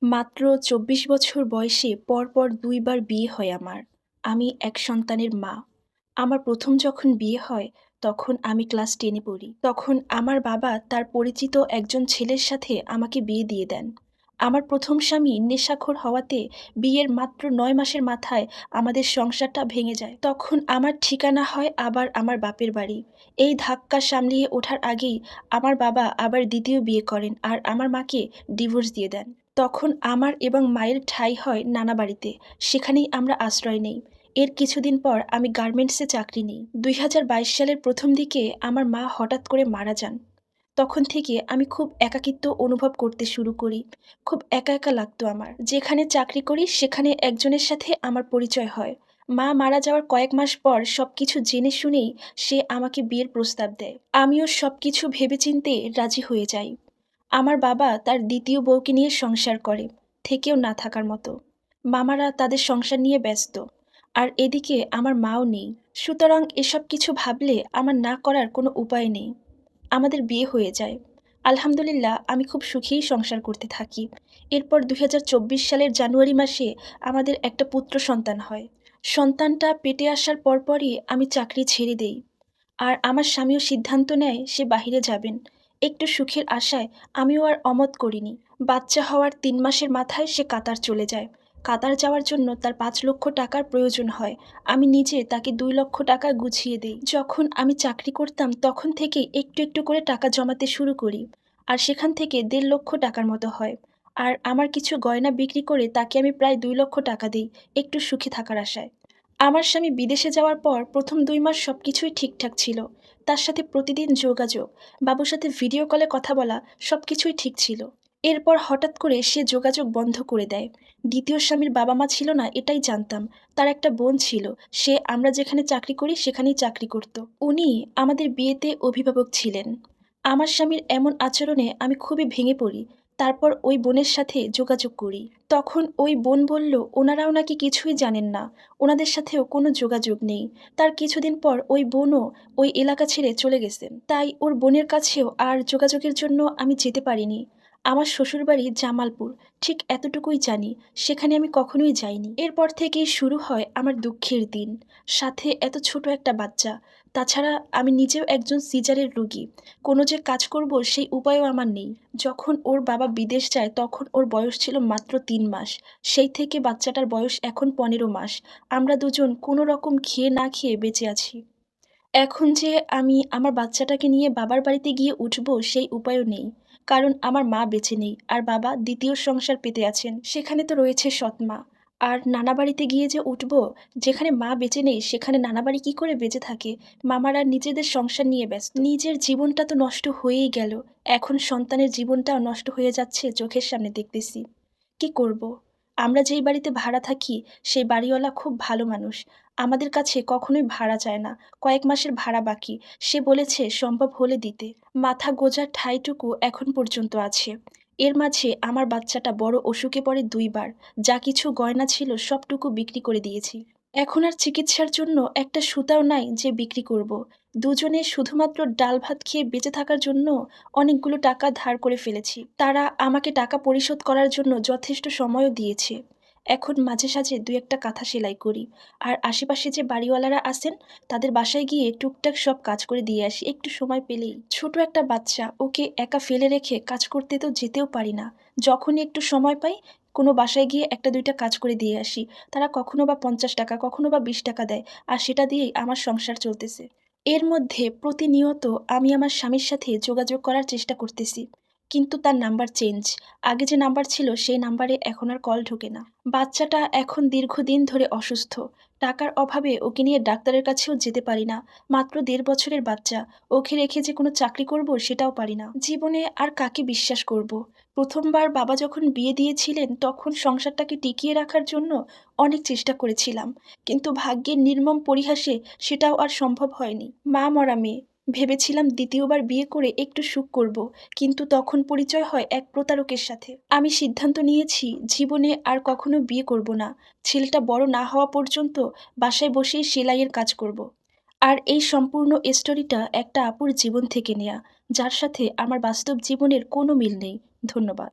মাত্র ২৪ বছর বয়সে পরপর ২ বার বিয়ে হয় আমার। আমি এক সন্তানের মা। আমার ১ম যখন বিয়ে হয়, তখন আমি ক্লাস 10 এ পড়ি। তখন আমার বাবা তার পরিচিত একজন ছেলের সাথে আমাকে বিয়ে দিয়ে দেন। আমার ১ম স্বামী নেশাখোর হওয়াতে বিয়ের মাত্র ৯ মাসের মাথায় আমাদের সংসারটা ভেঙে যায়। তখন আমার ঠিকানা হয় আবার আমার বাপের বাড়ি। এই ধাক্কা সামলিয়ে ওঠার আগেই আমার বাবা আবার ২য় বিয়ে করেন আর আমার মাকে ডিভোর্স দিয়ে দেন। তখন আমার এবং মায়ের ঠাঁই হয় নানা বাড়িতে। সেখানেই আমরা আশ্রয় নেই। এর কিছুদিন পর আমি গার্মেন্টসে চাকরি নিই। ২০২২ সালের ১ম দিকে আমার মা হঠাৎ করে মারা যান। তখন থেকে আমি খুব একাকিত্ব অনুভব করতে শুরু করি। খুব একা, একা লাগতো আমার। যেখানে চাকরি করি সেখানে একজনের সাথে আমার পরিচয় হয়। মা মারা যাওয়ার কয়েক মাস পর সবকিছু জেনে শুনেই সে আমাকে বিয়ের প্রস্তাব দেয়। আমিও সবকিছু ভেবেচিন্তে রাজি হয়ে যাই। আমার বাবা তার ২য় বউকে নিয়ে সংসার করে, থেকেও না থাকার মতো। মামারা তাদের সংসার নিয়ে ব্যস্ত। আর এদিকে আমার মাও নেই। সুতরাং এসব কিছু ভাবলে আমার না করার কোনো উপায় নেই। আমাদের বিয়ে হয়ে যায়। আলহামদুলিল্লাহ আমি খুব সুখেই সংসার করতে থাকি। এরপর ২০২৪ সালের জানুয়ারি মাসে আমাদের একটা পুত্র সন্তান হয়। সন্তানটা পেটে আসার পরপরই আমি চাকরি ছেড়ে দেই। আর আমার স্বামীও সিদ্ধান্ত নেয় সে বাহিরে যাবেন। একটু সুখের আশায় আমিও আর অমত করিনি। বাচ্চা হওয়ার ৩ মাসের মাথায় সে কাতার চলে যায়। কাতার যাওয়ার জন্য তার ৫ লক্ষ টাকার প্রয়োজন হয়। আমি নিজে তাকে ২ লক্ষ টাকা গুছিয়ে দেই। যখন আমি চাকরি করতাম তখন থেকেই একটু, একটু করে টাকা জমাতে শুরু করি। আর সেখান থেকে ১.৫ লক্ষ টাকার মতো হয়। আর আমার কিছু গয়না বিক্রি করে তাকে আমি প্রায় ২ লক্ষ টাকা দেই, একটু সুখে থাকার আশায়। আমার স্বামী বিদেশে যাওয়ার পর ১ম ২ মাস সবকিছুই ঠিকঠাক ছিল। তার সাথে প্রতিদিন যোগাযোগ, বাবুর সাথে ভিডিও কলে কথা বলা সবকিছুই ঠিক ছিল। এরপর হঠাৎ করে সে যোগাযোগ বন্ধ করে দেয়। ২য় স্বামীর বাবা-মা ছিল না এটাই জানতাম। তার একটা বোন ছিল। সে আমরা যেখানে চাকরি করি সেখানেই চাকরি করত। উনি আমাদের বিয়েতে অভিভাবক ছিলেন। আমার স্বামীর এমন আচরণে আমি খুবই ভেঙে পড়ি। তারপর ওই বোনের সাথে যোগাযোগ করি। তখন ওই বোন বলল ওনারাও নাকি কিছুই জানেন না। ওনাদের সাথেও কোনো যোগাযোগ নেই। তার কিছুদিন পর ওই বোনও ওই এলাকা ছেড়ে চলে গেছেন। তাই ওর বোনের কাছেও আর যোগাযোগের জন্য আমি যেতে পারিনি। আমার শ্বশুরবাড়ি জামালপুর। ঠিক এতটুকুই জানি। সেখানে আমি কখনোই যাইনি। এরপর থেকেই শুরু হয় আমার দুঃখের দিন। সাথে এত ছোট একটা বাচ্চা। তাছাড়া আমি নিজেও একজন সিজারের রোগী। কোনো যে কাজ করব সেই উপায়ও আমার নেই। যখন ওর বাবা বিদেশ যায় তখন ওর বয়স ছিল মাত্র ৩ মাস। সেই থেকে বাচ্চাটার বয়স এখন ১৫ মাস। আমরা দুজন কোনো রকম খেয়ে না খেয়ে বেঁচে আছি। এখন যে আমি আমার বাচ্চাটাকে নিয়ে বাবার বাড়িতে গিয়ে উঠবো সেই উপায়ও নেই। কারণ আমার মা বেঁচে নেই আর বাবা ২য় সংসার পেতে আছেন। সেখানে তো রয়েছে সৎমা। আর নানা বাড়িতে গিয়ে যে উঠবো, যেখানে মা বেঁচে নেই সেখানে নানা বাড়ি কি করে বেঁচে থাকে? মামারা নিজেদের সংসার নিয়ে ব্যস্ত। নিজের জীবনটা তো নষ্ট হয়েই গেল। এখন সন্তানের জীবনটাও নষ্ট হয়ে যাচ্ছে চোখের সামনে দেখতেছি। কি করব? আমরা যেই বাড়িতে ভাড়া থাকি সেই বাড়িওয়ালা খুব ভালো মানুষ। আমাদের কাছে কখনোই ভাড়া চায় না। কয়েক মাসের ভাড়া বাকি। সে বলেছে সম্ভব হলে দিতে। মাথা গোঁজার ঠাঁইটুকু এখন পর্যন্ত আছে। এর মাঝে আমার বাচ্চাটা বড় অসুখে পড়ে ২ বার। যা কিছু গয়না ছিল সবটুকু বিক্রি করে দিয়েছি। এখন আর চিকিৎসার জন্য একটা সুতাও নাই যে বিক্রি করব। দুজনে শুধুমাত্র ডাল ভাত খেয়ে বেঁচে থাকার জন্য অনেকগুলো টাকা ধার করে ফেলেছি। তারা আমাকে টাকা পরিশোধ করার জন্য যথেষ্ট সময়ও দিয়েছে। এখন মাঝে সাঝে ২ একটা কাঁথা সেলাই করি। আর আশেপাশে যে বাড়িওয়ালারা আছেন তাদের বাসায় গিয়ে টুকটাক সব কাজ করে দিয়ে আসি একটু সময় পেলেই। ছোট একটা বাচ্চা, ওকে একা ফেলে রেখে কাজ করতে তো যেতেও পারি না। যখনই একটু সময় পাই কোনো বাসায় গিয়ে ১টা ২টা কাজ করে দিয়ে আসি। তারা কখনো বা ৳৫০, কখনো বা ৳২০ দেয়। আর সেটা দিয়েই আমার সংসার চলতেছে। এর মধ্যে প্রতিনিয়ত আমি আমার স্বামীর সাথে যোগাযোগ করার চেষ্টা করতেছি। কিন্তু তার নাম্বার চেঞ্জ। আগে যে নাম্বার ছিল সেই নাম্বারে এখন আর কল ঢোকে না। বাচ্চাটা এখন দীর্ঘদিন ধরে অসুস্থ। টাকার অভাবে ওকে নিয়ে ডাক্তারের কাছেও যেতে পারি না। মাত্র ১.৫ বছরের বাচ্চা। ওকে রেখে যে কোনো চাকরি করব সেটাও পারি না। জীবনে আর কাকে বিশ্বাস করব? ১ম বার বাবা যখন বিয়ে দিয়েছিলেন তখন সংসারটাকে টিকিয়ে রাখার জন্য অনেক চেষ্টা করেছিলাম। কিন্তু ভাগ্যের নির্মম পরিহাসে সেটাও আর সম্ভব হয়নি। মা মরা মেয়ে। ভেবেছিলাম ২য় বার বিয়ে করে একটু সুখ করব। কিন্তু তখন পরিচয় হয় এক প্রতারকের সাথে। আমি সিদ্ধান্ত নিয়েছি জীবনে আর কখনো বিয়ে করব না। ছেলেটা বড় না হওয়া পর্যন্ত বাসায় বসেই সেলাইয়ের কাজ করব। আর এই সম্পূর্ণ স্টোরিটা একটা আপুর জীবন থেকে নেয়া, যার সাথে আমার বাস্তব জীবনের কোনো মিল নেই। ধন্যবাদ।